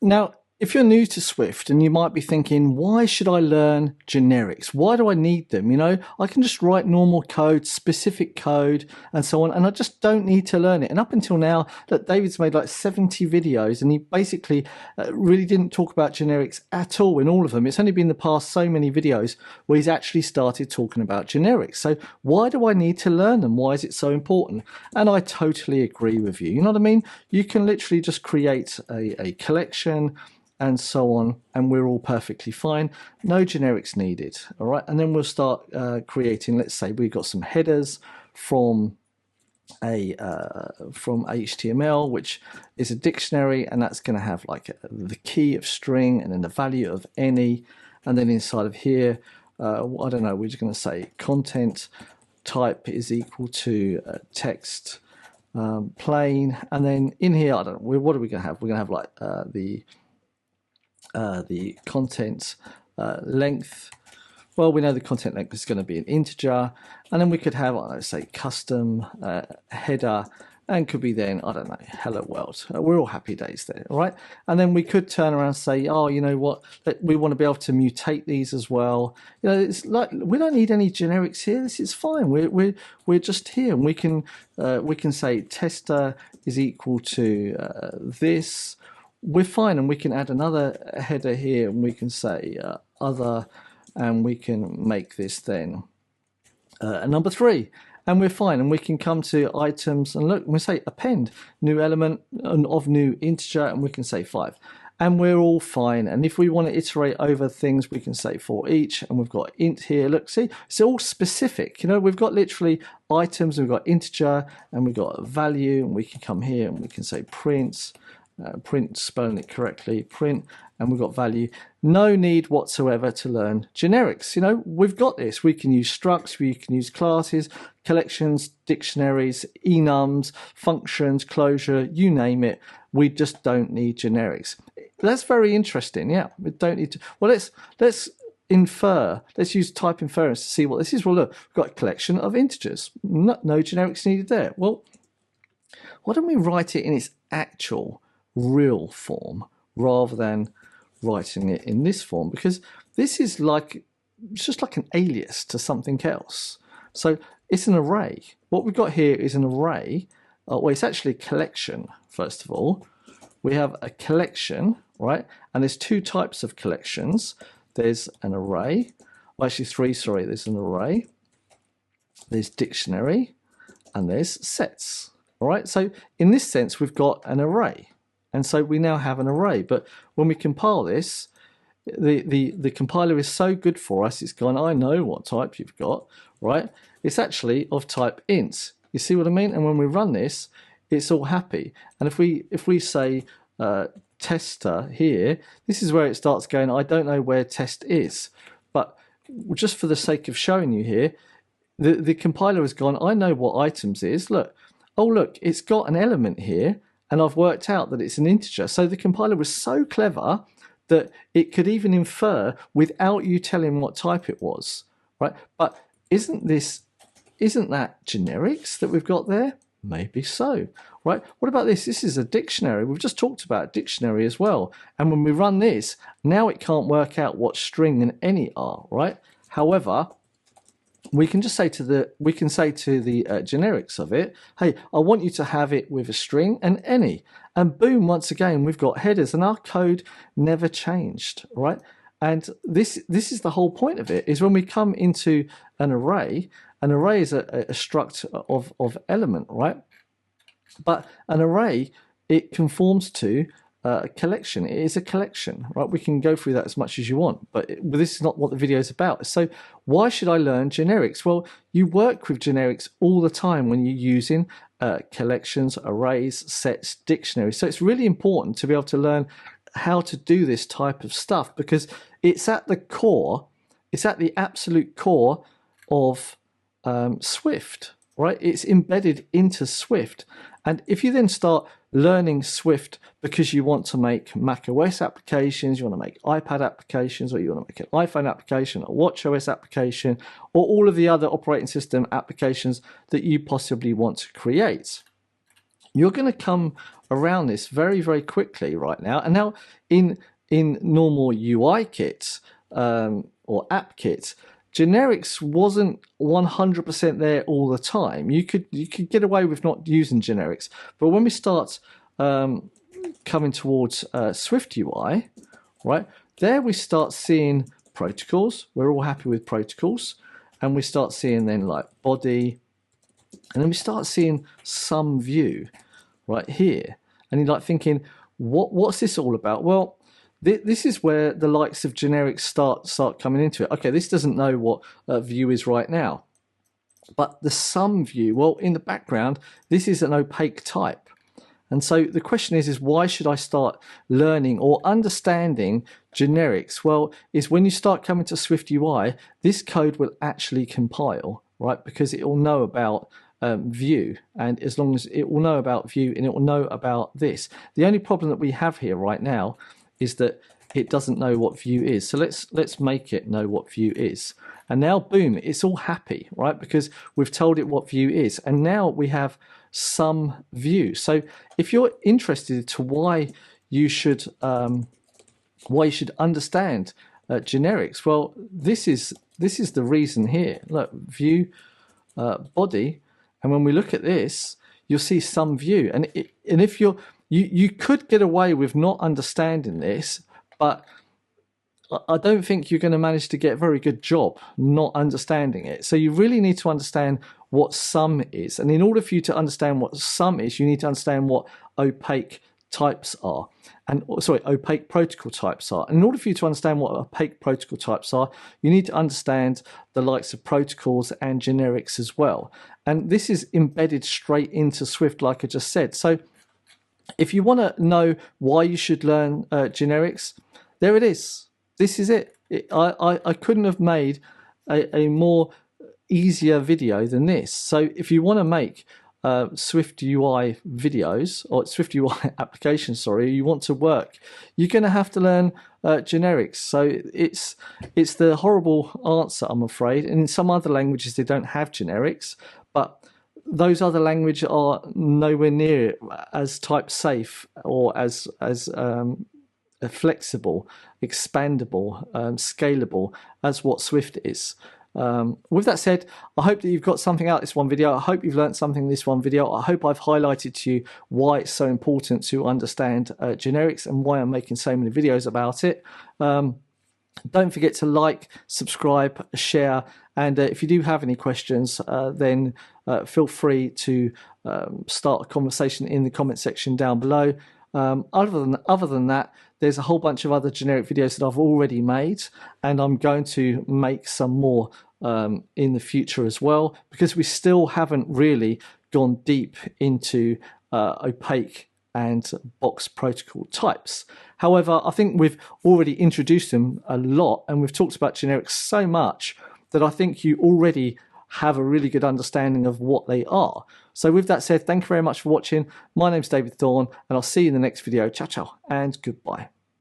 Now, if you're new to Swift and you might be thinking, why should I learn generics? Why do I need them? You know, I can just write normal code, specific code, and so on, and I just don't need to learn it. And up until now, that David's made like 70 videos, and he basically really didn't talk about generics at all in all of them. It's only been the past so many videos where he's actually started talking about generics. So why do I need to learn them? Why is it so important? And I totally agree with you. You know what I mean? You can literally just create a collection and so on, and we're all perfectly fine. No generics needed. All right, and then we'll start creating. Let's say we've got some headers from from HTML, which is a dictionary, and that's going to have like the key of string and then the value of any, and then inside of here, I don't know. We're just going to say content type is equal to text plain, and then in here, I don't know. What are we going to have? We're going to have like the content length. Well, we know the content length is going to be an integer, and then we could have, I don't know, say custom header, and could be then, I don't know, hello world. We're all happy days there, all right? And then we could turn around and say, oh, you know what, we want to be able to mutate these as well. You know, it's like we don't need any generics here. This is fine. We're just here, and we can say tester is equal to this. We're fine, and we can add another header here, and we can say other, and we can make this then a number 3, and we're fine, and we can come to items and look, and we say append new element of new integer, and we can say 5, and we're all fine. And if we want to iterate over things, we can say for each, and we've got int here. Look, see, it's all specific. You know, we've got literally items, we've got integer, and we've got a value, and we can come here and we can say print. Print, spelling it correctly, print, and we've got value. No need whatsoever to learn generics. You know, we've got this. We can use structs, we can use classes, collections, dictionaries, enums, functions, closure, you name it. We just don't need generics. That's very interesting. Yeah, we don't need to. Well, let's infer. Let's use type inference to see what this is. Well, look, we've got a collection of integers. No generics needed there. Well, why don't we write it in its actual real form rather than writing it in this form, because this is like, it's just like an alias to something else. So it's an array. What we've got here is an array. Well, it's actually a collection. First of all, we have a collection, right? And there's 2 types of collections. There's an array, well, actually 3, sorry. There's an array, there's dictionary, and there's sets. All right, so in this sense, we've got an array. And so we now have an array. But when we compile this, the compiler is so good for us, it's gone, I know what type you've got, right? It's actually of type int. You see what I mean? And when we run this, it's all happy. And if we say tester here, this is where it starts going, I don't know where test is. But just for the sake of showing you here, the compiler has gone, I know what items is. Look, oh look, it's got an element here, and I've worked out that it's an integer. So the compiler was so clever that it could even infer without you telling what type it was, right? But isn't that generics that we've got there? Maybe so, right? What about this? This is a dictionary. We've just talked about dictionary as well. And when we run this, now it can't work out what string and any are, right? However, we can just say to the generics of it, hey, I want you to have it with a string and any, and boom, once again we've got headers, and our code never changed, right? And this is the whole point of it, is when we come into an array is a struct of element, right? But an array, it conforms to a collection. It is a collection, right? We can go through that as much as you want, but this is not what the video is about. So why should I learn generics? Well, you work with generics all the time when you're using collections, arrays, sets, dictionaries. So it's really important to be able to learn how to do this type of stuff, because it's at the core, it's at the absolute core of Swift, right? It's embedded into Swift. And if you then start learning Swift because you want to make Mac OS applications, you want to make iPad applications, or you want to make an iPhone application, a watchOS application, or all of the other operating system applications that you possibly want to create, you're going to come around this very, very quickly right now. And now in normal UI kits or app kits, generics wasn't 100% there all the time. You could get away with not using generics, but when we start coming towards Swift UI, right there, we start seeing protocols. We're all happy with protocols, and we start seeing then like body, and then we start seeing some view right here, and you're like thinking, what's this all about? Well, this is where the likes of generics start coming into it. Okay, this doesn't know what view is right now, but the sum view, well, in the background, this is an opaque type. And so the question is why should I start learning or understanding generics? Well, is when you start coming to Swift UI, this code will actually compile, right? Because it will know about view, and as long as it will know about view and it will know about this. The only problem that we have here right now is that it doesn't know what view is. So let's make it know what view is. And now, boom, it's all happy, right? Because we've told it what view is. And now we have some view. So if you're interested to why you should understand generics, well, this is the reason here. Look, view, body, and when we look at this, you'll see some view. And if you could get away with not understanding this, but I don't think you're going to manage to get a very good job not understanding it. So you really need to understand what sum is. And in order for you to understand what sum is, you need to understand what opaque types are. And sorry, opaque protocol types are. And in order for you to understand what opaque protocol types are, you need to understand the likes of protocols and generics as well. And this is embedded straight into Swift, like I just said. So if you want to know why you should learn generics, there it is. This is it. I couldn't have made a more easier video than this. So if you want to make Swift UI videos, or Swift UI applications, sorry, you want to work, you're going to have to learn generics. So it's the horrible answer, I'm afraid. And in some other languages, they don't have generics, but those other languages are nowhere near as type safe or as flexible, expandable, scalable as what Swift is. With that said, I hope that you've got something out of this one video. I hope you've learned something in this one video. I hope I've highlighted to you why it's so important to understand generics and why I'm making so many videos about it. Don't forget to like, subscribe, share, and if you do have any questions, then feel free to start a conversation in the comment section down below. Other than that, there's a whole bunch of other generic videos that I've already made, and I'm going to make some more in the future as well, because we still haven't really gone deep into opaque and box protocol types. However, I think we've already introduced them a lot, and we've talked about generics so much that I think you already have a really good understanding of what they are. So with that said, thank you very much for watching. My name's David Thorne, and I'll see you in the next video. Ciao, ciao, and goodbye.